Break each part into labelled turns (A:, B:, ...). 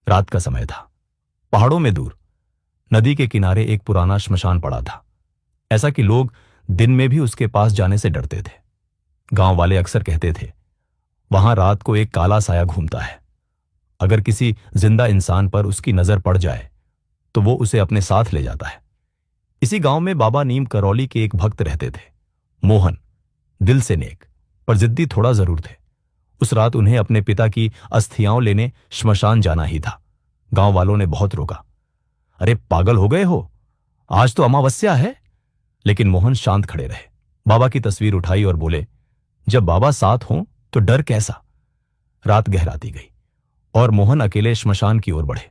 A: रात का समय था। पहाड़ों में दूर नदी के किनारे एक पुराना श्मशान पड़ा था, ऐसा कि लोग दिन में भी उसके पास जाने से डरते थे। गांव वाले अक्सर कहते थे, वहां रात को एक काला साया घूमता है। अगर किसी जिंदा इंसान पर उसकी नजर पड़ जाए तो वो उसे अपने साथ ले जाता है। इसी गांव में बाबा नीम करौली के एक भक्त रहते थे, मोहन। दिल से नेक, पर जिद्दी थोड़ा जरूर थे। उस रात उन्हें अपने पिता की अस्थियां लेने श्मशान जाना ही था। गांव वालों ने बहुत रोका। अरे पागल हो गए हो, आज तो अमावस्या है। लेकिन मोहन शांत खड़े रहे, बाबा की तस्वीर उठाई और बोले, जब बाबा साथ हों तो डर कैसा। रात गहराती गई और मोहन अकेले श्मशान की ओर बढ़े।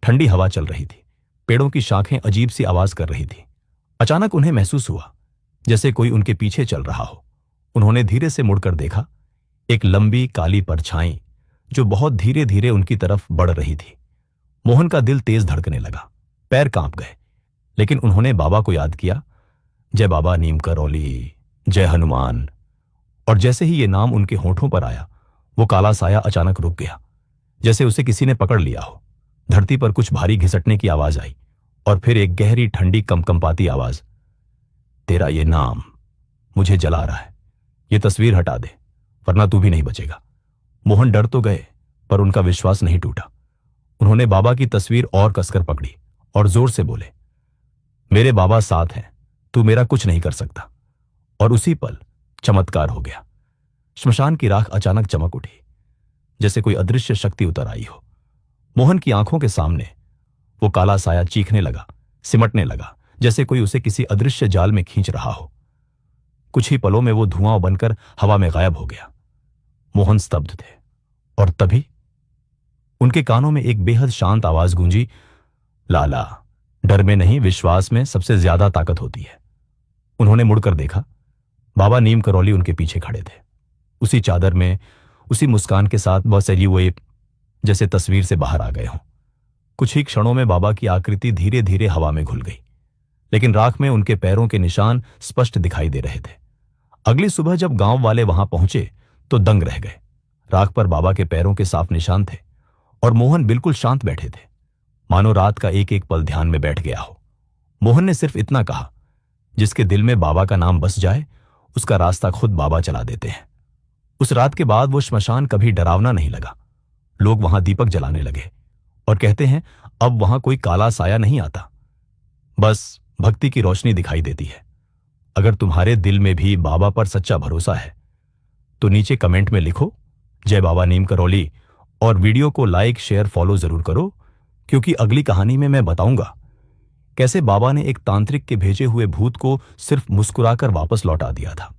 A: ठंडी हवा चल रही थी, पेड़ों की शाखें अजीब सी आवाज कर रही थी। अचानक उन्हें महसूस हुआ जैसे कोई उनके पीछे चल रहा हो। उन्होंने धीरे से मुड़कर देखा, एक लंबी काली परछाई जो बहुत धीरे धीरे उनकी तरफ बढ़ रही थी। मोहन का दिल तेज धड़कने लगा, पैर कांप गए। लेकिन उन्होंने बाबा को याद किया, जय बाबा नीम करौली, जय हनुमान। और जैसे ही ये नाम उनके होठों पर आया, वो काला साया अचानक रुक गया, जैसे उसे किसी ने पकड़ लिया हो। धरती पर कुछ भारी घिसटने की आवाज आई और फिर एक गहरी ठंडी कंपकंपाती आवाज, तेरा ये नाम मुझे जला रहा है, ये तस्वीर हटा दे वरना तू भी नहीं बचेगा। मोहन डर तो गए, पर उनका विश्वास नहीं टूटा। उन्होंने बाबा की तस्वीर और कसकर पकड़ी और जोर से बोले, मेरे बाबा साथ हैं, तू मेरा कुछ नहीं कर सकता। और उसी पल चमत्कार हो गया। श्मशान की राख अचानक चमक उठी, जैसे कोई अदृश्य शक्ति उतर आई हो। मोहन की आंखों के सामने वो काला साया चीखने लगा, सिमटने लगा, जैसे कोई उसे किसी अदृश्य जाल में खींच रहा हो। कुछ ही पलों में वो धुआं बनकर हवा में गायब हो गया। मोहन स्तब्ध थे और तभी उनके कानों में एक बेहद शांत आवाज गूंजी, लाला, डर में नहीं विश्वास में सबसे ज्यादा ताकत होती है। उन्होंने मुड़कर देखा, बाबा नीम करौली उनके पीछे खड़े थे, उसी चादर में, उसी मुस्कान के साथ, बहुत सजी हुए जैसे तस्वीर से बाहर आ गए हों। कुछ ही क्षणों में बाबा की आकृति धीरे धीरे हवा में घुल गई, लेकिन राख में उनके पैरों के निशान स्पष्ट दिखाई दे रहे थे। अगली सुबह जब गांव वाले वहां पहुंचे तो दंग रह गए। राख पर बाबा के पैरों के साफ निशान थे और मोहन बिल्कुल शांत बैठे थे, मानो रात का एक एक पल ध्यान में बैठ गया हो। मोहन ने सिर्फ इतना कहा, जिसके दिल में बाबा का नाम बस जाए उसका रास्ता खुद बाबा चला देते हैं। उस रात के बाद वो श्मशान कभी डरावना नहीं लगा। लोग वहां दीपक जलाने लगे और कहते हैं, अब वहां कोई काला साया नहीं आता, बस भक्ति की रोशनी दिखाई देती है। अगर तुम्हारे दिल में भी बाबा पर सच्चा भरोसा है तो नीचे कमेंट में लिखो, जय बाबा नीम करौली, और वीडियो को लाइक, शेयर, फॉलो जरूर करो, क्योंकि अगली कहानी में मैं बताऊंगा कैसे बाबा ने एक तांत्रिक के भेजे हुए भूत को सिर्फ मुस्कुराकर वापस लौटा दिया था।